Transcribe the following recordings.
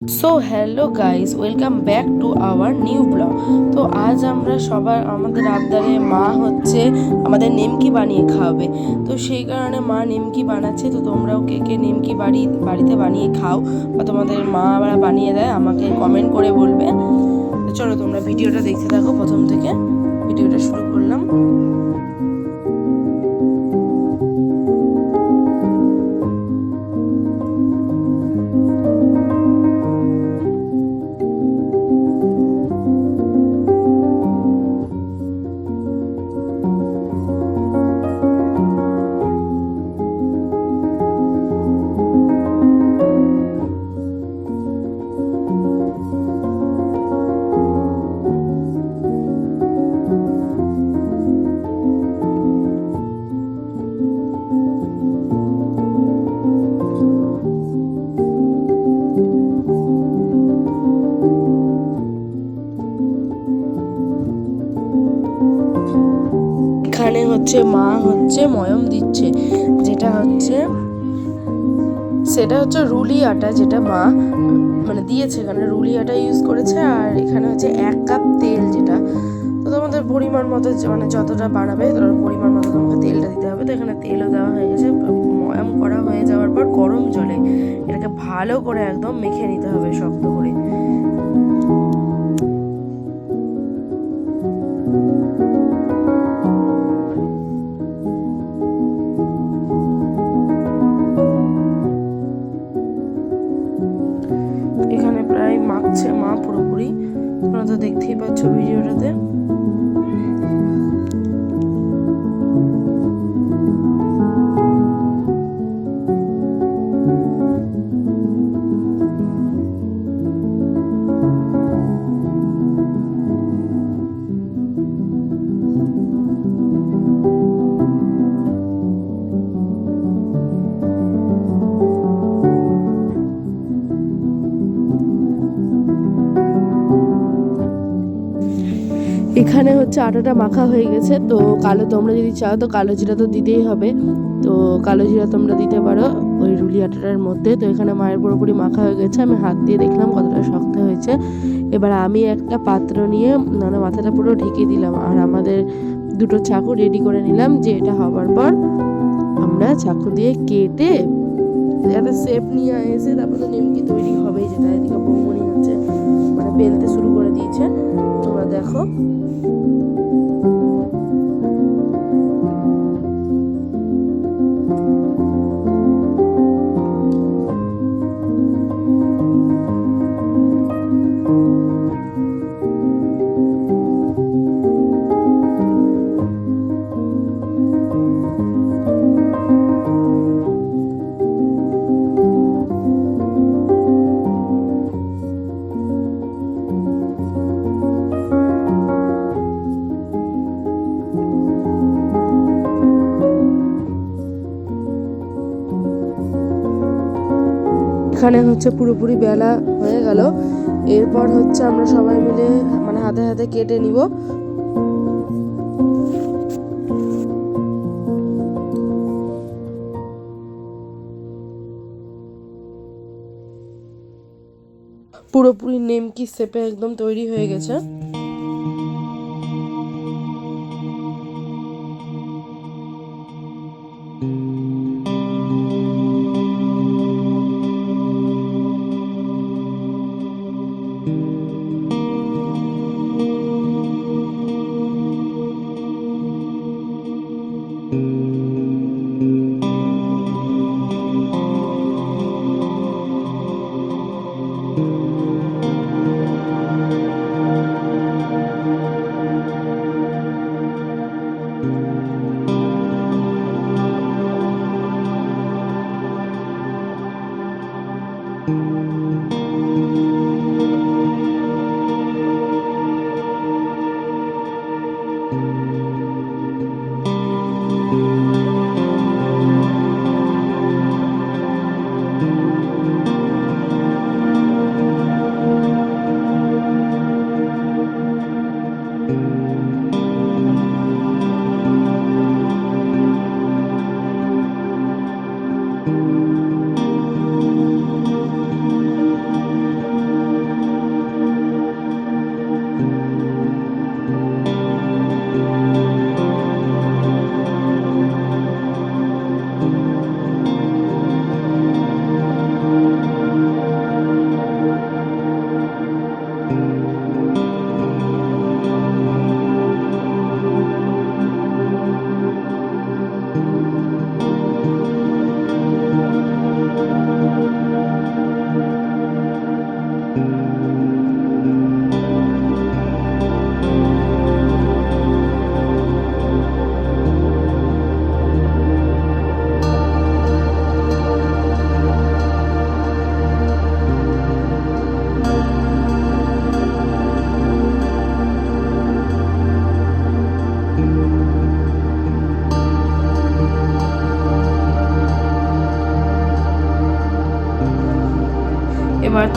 So hello guys, welcome back to our new blog. তো আজ আমরা সবার আমাদের আবদারে মা হচ্ছে আমাদের নিমকি বানিয়ে খাওয়াবে। তো সেই কারণে মা নিমকি বানাচ্ছে। তো তোমরাও কে কে নিমকি বাড়িতে বানিয়ে খাও বা তোমাদের মা আবার বানিয়ে দেয় আমাকে কমেন্ট করে বলবে। তো চলো তোমরা ভিডিওটা দেখতে থাকো, প্রথম থেকে ভিডিওটা শুরু করলাম। এখানে হচ্ছে মা হচ্ছে ময়ম দিচ্ছে, সেটা হচ্ছে রুলি আটা, যেটা মা মানে দিয়েছে। এখানে রুলি আটা ইউজ করেছে। আর এখানে হচ্ছে 1 কাপ তেল, যেটা তো তোমাদের পরিমাণ মতো মানে যতটা বানাবে ততটা পরিমাণ মতো তোমাকে তেলটা দিতে হবে। তো এখানে তেলও দেওয়া হয়ে গেছে। ময়াম করা হয়ে যাওয়ার পর গরম জলে এটাকে ভালো করে একদম মেখে নিতে হবে শক্ত করে। এখানে প্রায় মাখছে মা পুরোপুরি, তোমরা তো দেখতেই পাচ্ছ ভিডিওটাতে। এখানে হচ্ছে আটাটা মাখা হয়ে গেছে। তো তোমরা যদি চাও তো কালো জিরা তো দিতেই হবে। তো কালো জিরা তোমরা দিতে পারো ওই রুলি আটাটার মধ্যে। তো এখানে মায়ের পুরোপুরি মাখা হয়ে গেছে। আমি হাত দিয়ে দেখলাম কতটা শক্ত হয়েছে। এবার আমি একটা পাত্র নিয়ে মানে মাথাটা পুরো ঢেকে দিলাম, আর আমাদের দুটো চাকু রেডি করে নিলাম, যে এটা হবার পর আমরা চাকু দিয়ে কেটে একটা শেপ নিয়ে এসে তারপর তো নিমকি তৈরি হবেই। যেটা এদিকে বৌমনি হচ্ছে মানে বেলতে শুরু করে দিয়েছে, তোমরা দেখো। এখানে হচ্ছে পুরোপুরি বেলা হয়ে গেল। এরপর হচ্ছে আমরা সবাই মিলে মানে হাতে হাতে কেটে নিব। পুরোপুরি নেমকি শেপে একদম তৈরি হয়ে গেছে।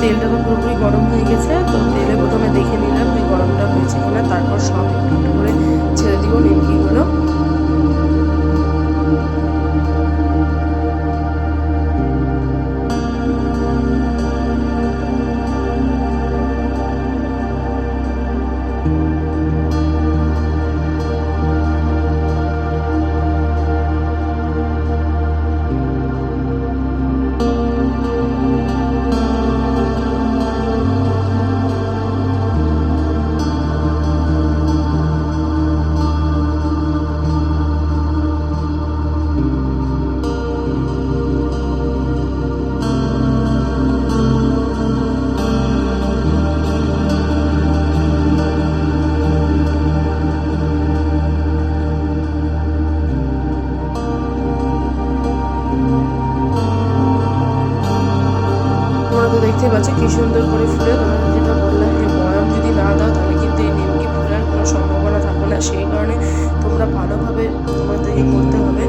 তেলটা তো পুরোপুরি গরম হয়ে গেছে, তো তেলে প্রথমে দেখে নিলাম যে গরমটা হয়েছে কিনা, তারপর সব একটু একটু করে ছেড়ে দিব নিমকিগুলো। তো দেখতে পাচ্ছি কি সুন্দর করে ফুলে। তোমাকে যেটা বললাম যে ময়াম যদি না দাও তাহলে কিন্তু এই নিমকি ফুলার কোনো সম্ভাবনা থাকবে না, সেই কারণে তোমরা ভালোভাবে তোমাদেরকে করতে হবে।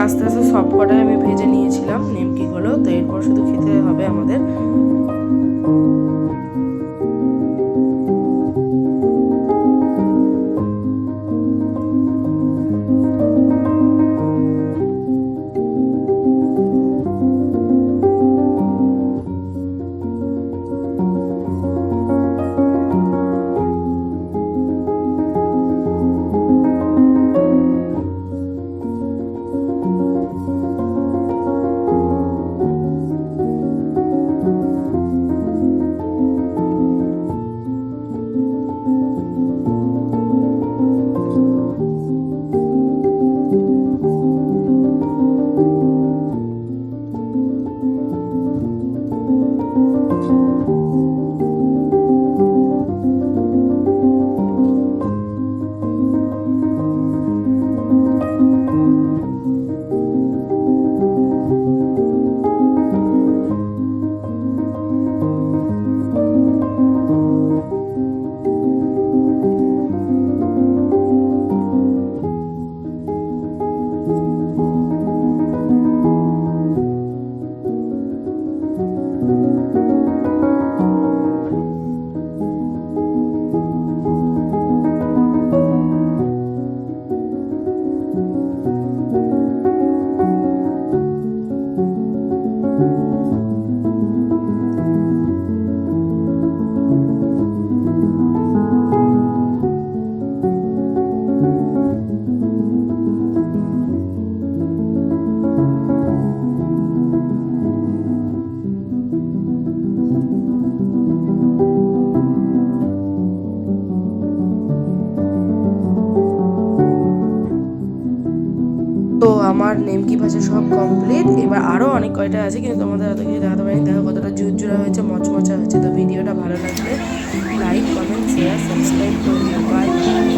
আস্তে আস্তে সব কটাই আমি ভেজে নিয়েছিলাম নিমকিগুলো, তো এরপর শুধু খেতে হবে আমাদের। তো আমার নেমকি ভাজা সব কমপ্লিট। এবার আরও অনেক কয়টা আছে, কিন্তু তোমাদের এত কিছু দেখাতে পারিনি। দেখো কতটা ঝুরঝুরা হয়েছে, মচমচা হয়েছে। তো ভিডিওটা ভালো লাগলে লাইক, কমেন্ট, শেয়ার, সাবস্ক্রাইব করে দিও। বাই।